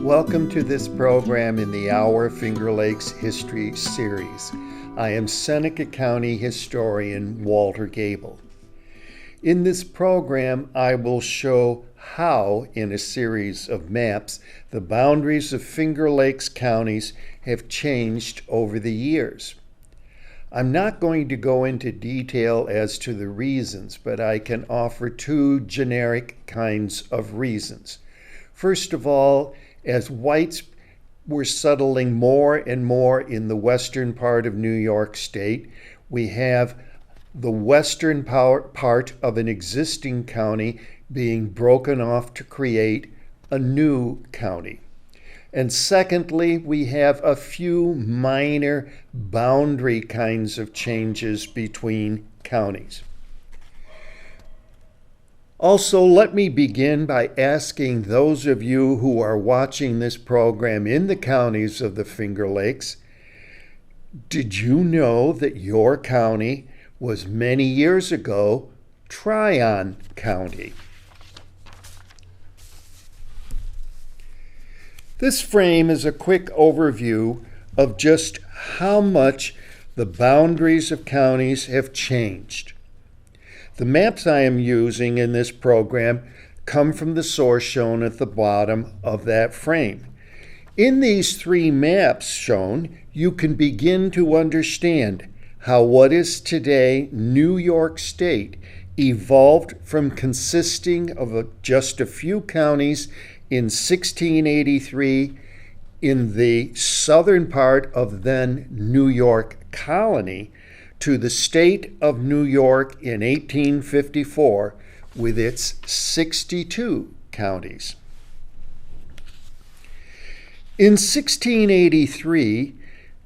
Welcome to this program in the Our Finger Lakes History Series. I am Seneca County historian Walter Gable. In this program, I will show how, in a series of maps, the boundaries of Finger Lakes counties have changed over the years. I'm not going to go into detail as to the reasons, but I can offer two generic kinds of reasons. First of all, as whites were settling more and more in the western part of New York State, we have the western part of an existing county being broken off to create a new county. And secondly, we have a few minor boundary kinds of changes between counties. Also, let me begin by asking those of you who are watching this program in the counties of the Finger Lakes, did you know that your county was many years ago Tryon County? This frame is a quick overview of just how much the boundaries of counties have changed. The maps I am using in this program come from the source shown at the bottom of that frame. In these three maps shown, you can begin to understand how what is today New York State evolved from consisting of just a few counties in 1683 in the southern part of then New York Colony to the state of New York in 1854 with its 62 counties. In 1683,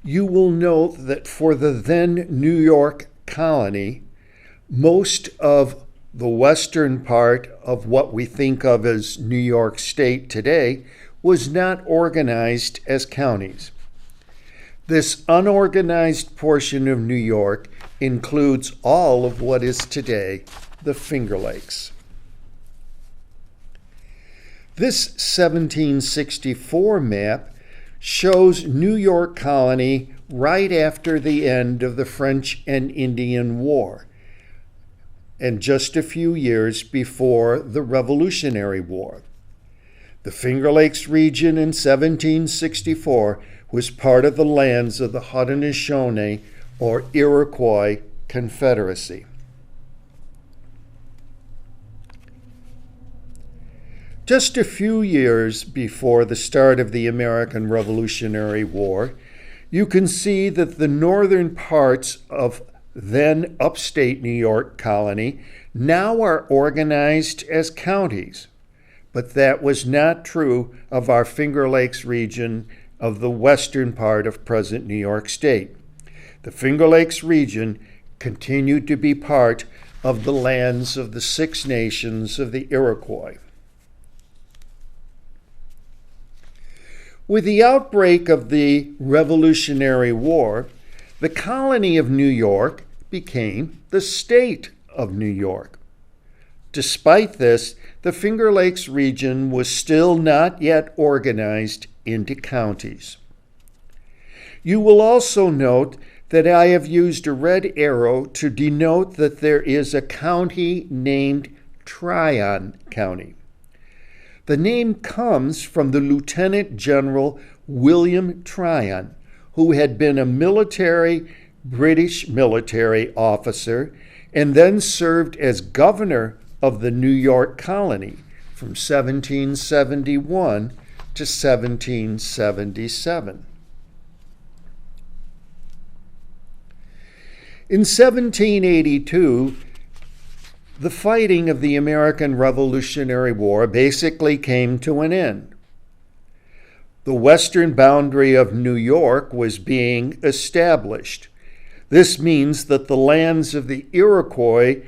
you will note that for the then New York Colony, most of the western part of what we think of as New York State today was not organized as counties. This unorganized portion of New York includes all of what is today the Finger Lakes. This 1764 map shows New York Colony right after the end of the French and Indian War, and just a few years before the Revolutionary War. The Finger Lakes region in 1764 was part of the lands of the Haudenosaunee or Iroquois Confederacy. Just a few years before the start of the American Revolutionary War, you can see that the northern parts of then upstate New York Colony now are organized as counties, but that was not true of our Finger Lakes region of the western part of present New York State. The Finger Lakes region continued to be part of the lands of the Six Nations of the Iroquois. With the outbreak of the Revolutionary War, the colony of New York became the state of New York. Despite this, the Finger Lakes region was still not yet organized into counties. You will also note that I have used a red arrow to denote that there is a county named Tryon County. The name comes from the Lieutenant General William Tryon, who had been a British military officer and then served as governor of the New York Colony from 1771 to 1777. In 1782, the fighting of the American Revolutionary War basically came to an end. The western boundary of New York was being established. This means that the lands of the Iroquois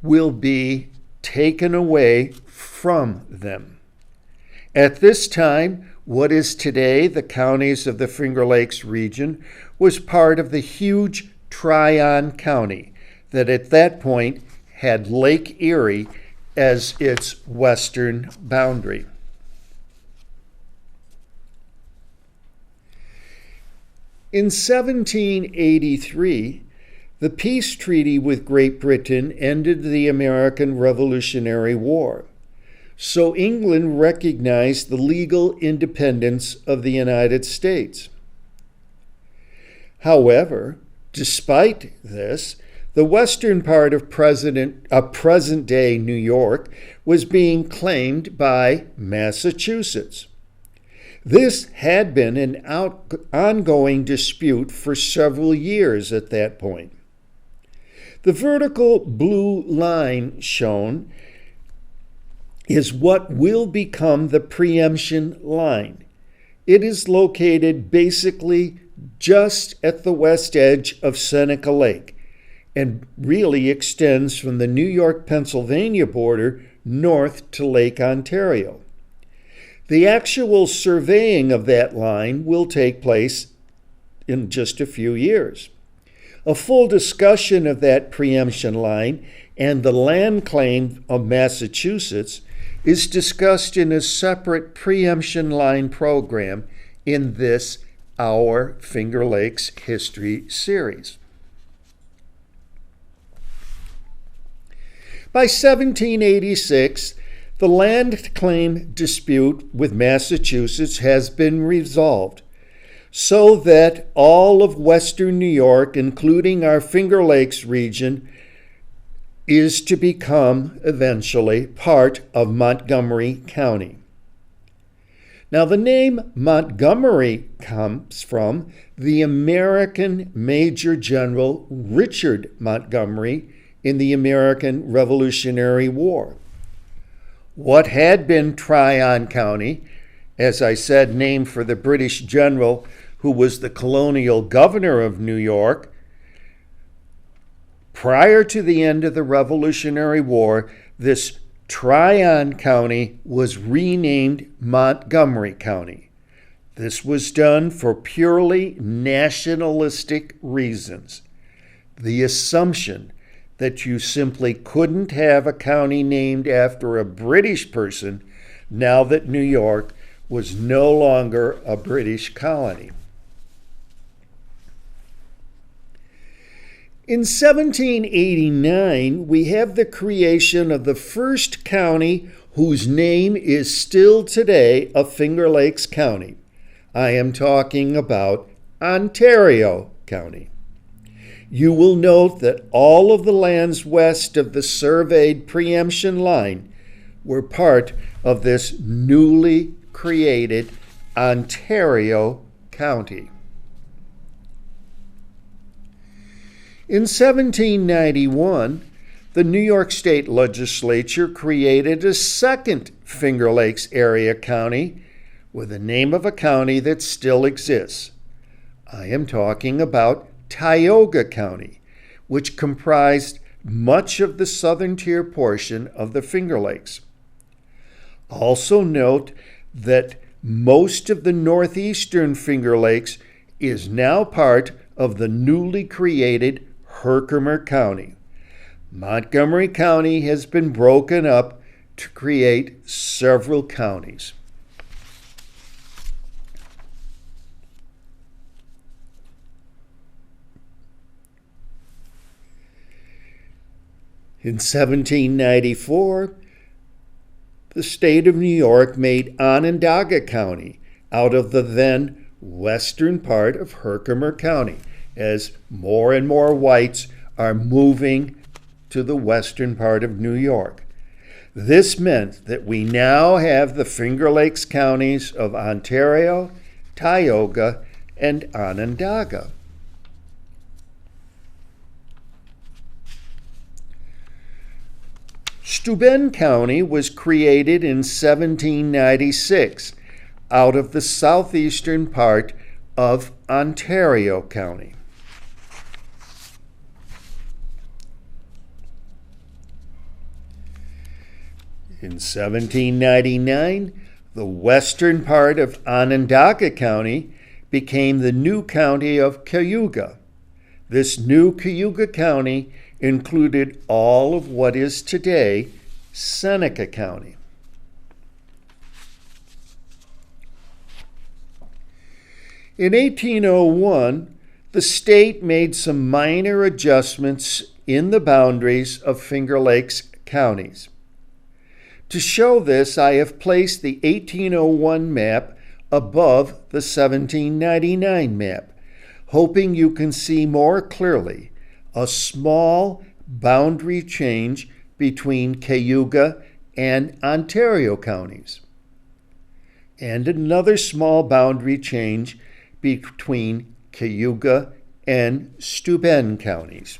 will be taken away from them. At this time, what is today the counties of the Finger Lakes region was part of the huge Tryon County that at that point had Lake Erie as its western boundary. In 1783, the peace treaty with Great Britain ended the American Revolutionary War, so England recognized the legal independence of the United States. However, despite this, the western part of present-day New York was being claimed by Massachusetts. This had been an ongoing dispute for several years at that point. The vertical blue line shown is what will become the preemption line. It is located basically just at the west edge of Seneca Lake and really extends from the New York-Pennsylvania border north to Lake Ontario. The actual surveying of that line will take place in just a few years. A full discussion of that preemption line and the land claim of Massachusetts is discussed in a separate preemption line program in this Our Finger Lakes History series. By 1786, the land claim dispute with Massachusetts has been resolved, so that all of western New York, including our Finger Lakes region, is to become eventually part of Montgomery County. Now, the name Montgomery comes from the American Major General Richard Montgomery in the American Revolutionary War. What had been Tryon County, as I said, named for the British general who was the colonial governor of New York, prior to the end of the Revolutionary War, this Tryon County was renamed Montgomery County. This was done for purely nationalistic reasons. The assumption that you simply couldn't have a county named after a British person now that New York was no longer a British colony. In 1789, we have the creation of the first county whose name is still today a Finger Lakes County. I am talking about Ontario County. You will note that all of the lands west of the surveyed preemption line were part of this newly created Ontario County. In 1791, the New York State Legislature created a second Finger Lakes area county with the name of a county that still exists. I am talking about Tioga County, which comprised much of the southern tier portion of the Finger Lakes. Also note that most of the northeastern Finger Lakes is now part of the newly created Herkimer County. Montgomery County has been broken up to create several counties. In 1794, the state of New York made Onondaga County out of the then western part of Herkimer County, as more and more whites are moving to the western part of New York. This meant that we now have the Finger Lakes counties of Ontario, Tioga, and Onondaga. Steuben County was created in 1796 out of the southeastern part of Ontario County. In 1799, the western part of Onondaga County became the new county of Cayuga. This new Cayuga County included all of what is today Seneca County. In 1801, the state made some minor adjustments in the boundaries of Finger Lakes counties. To show this, I have placed the 1801 map above the 1799 map, hoping you can see more clearly a small boundary change between Cayuga and Ontario counties, and another small boundary change between Cayuga and Steuben counties.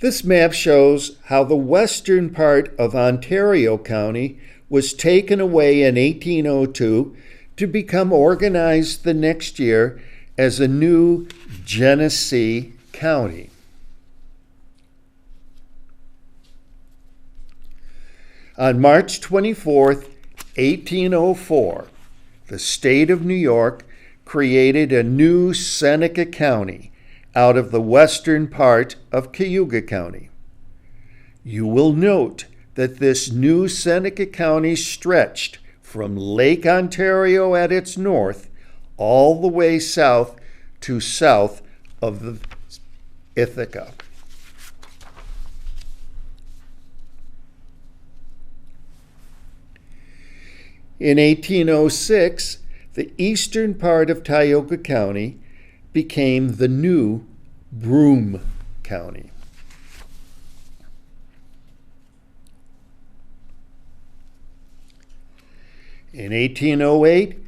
This map shows how the western part of Ontario County was taken away in 1802 to become organized the next year as a new Genesee County. On March 24, 1804, the state of New York created a new Seneca County out of the western part of Cayuga County. You will note that this new Seneca County stretched from Lake Ontario at its north all the way south to south of the Ithaca. In 1806, the eastern part of Tioga County became the new Broome County. In 1808,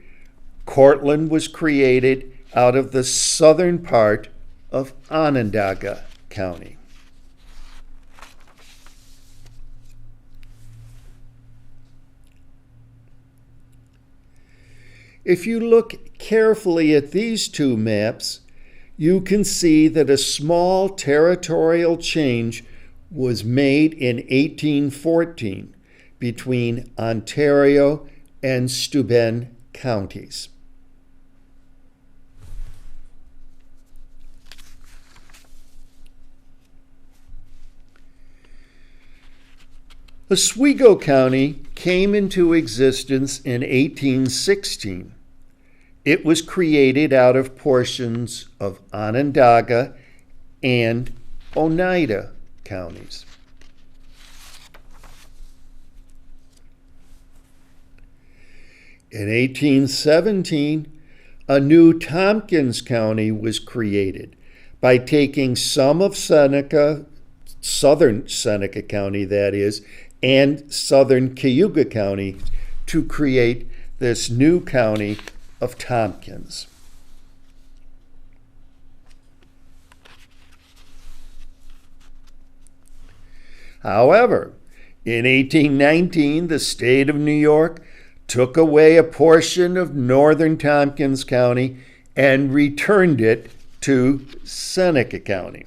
Cortland was created out of the southern part of Onondaga County. If you look carefully at these two maps, you can see that a small territorial change was made in 1814 between Ontario and Steuben counties. Oswego County came into existence in 1816. It was created out of portions of Onondaga and Oneida counties. In 1817, a new Tompkins County was created by taking some of Seneca, southern Seneca County that is, and southern Cayuga County to create this new county of Tompkins. However, in 1819, the state of New York took away a portion of northern Tompkins County and returned it to Seneca County.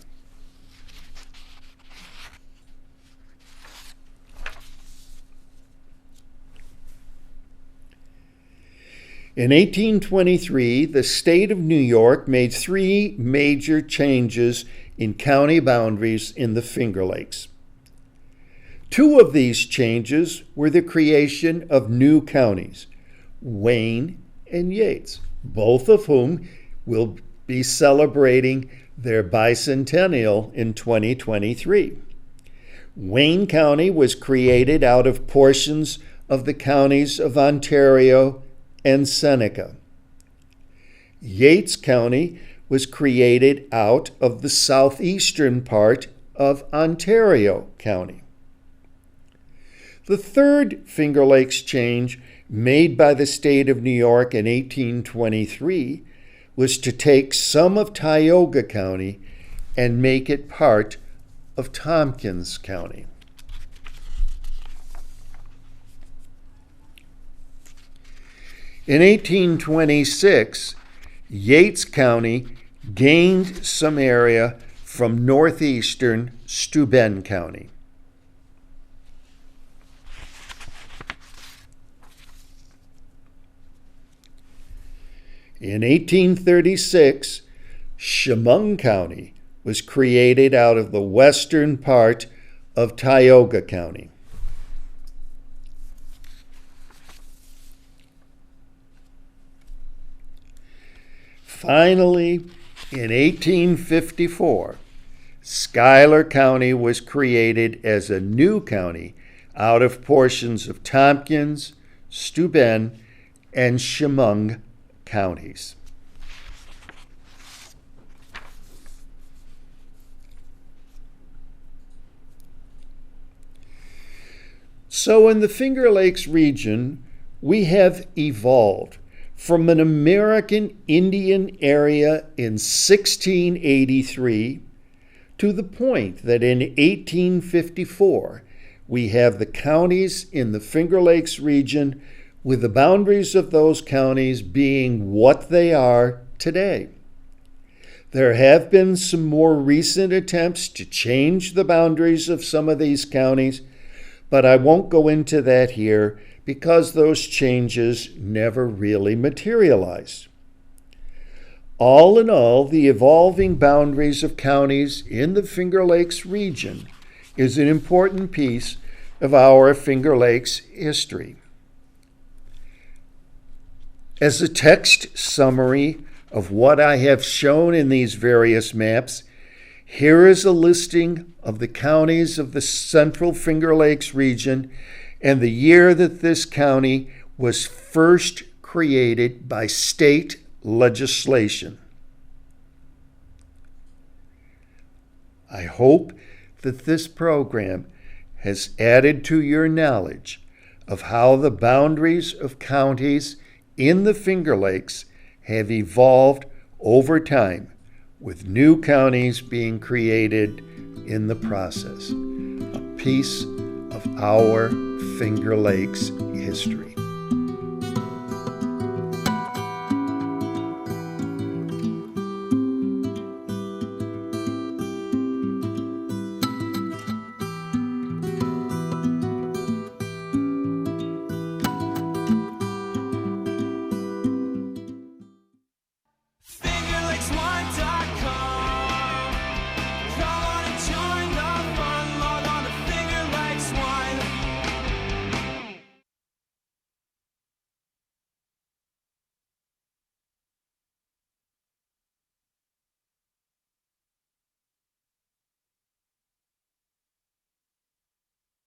In 1823, the state of New York made three major changes in county boundaries in the Finger Lakes. Two of these changes were the creation of new counties, Wayne and Yates, both of whom will be celebrating their bicentennial in 2023. Wayne County was created out of portions of the counties of Ontario and Seneca. Yates County was created out of the southeastern part of Ontario County. The third Finger Lakes change made by the state of New York in 1823 was to take some of Tioga County and make it part of Tompkins County. In 1826, Yates County gained some area from northeastern Steuben County. In 1836, Chemung County was created out of the western part of Tioga County. finally, in 1854, Schuyler County was created as a new county out of portions of Tompkins, Steuben, and Chemung counties. So in the Finger Lakes region, we have evolved from an American Indian area in 1683 to the point that in 1854, we have the counties in the Finger Lakes region with the boundaries of those counties being what they are today. There have been some more recent attempts to change the boundaries of some of these counties, but I won't go into that here because those changes never really materialized. All in all, the evolving boundaries of counties in the Finger Lakes region is an important piece of our Finger Lakes history. As a text summary of what I have shown in these various maps, here is a listing of the counties of the Central Finger Lakes region and the year that this county was first created by state legislation. I hope that this program has added to your knowledge of how the boundaries of counties in the Finger Lakes have evolved over time, with new counties being created in the process, a piece of our Finger Lakes history.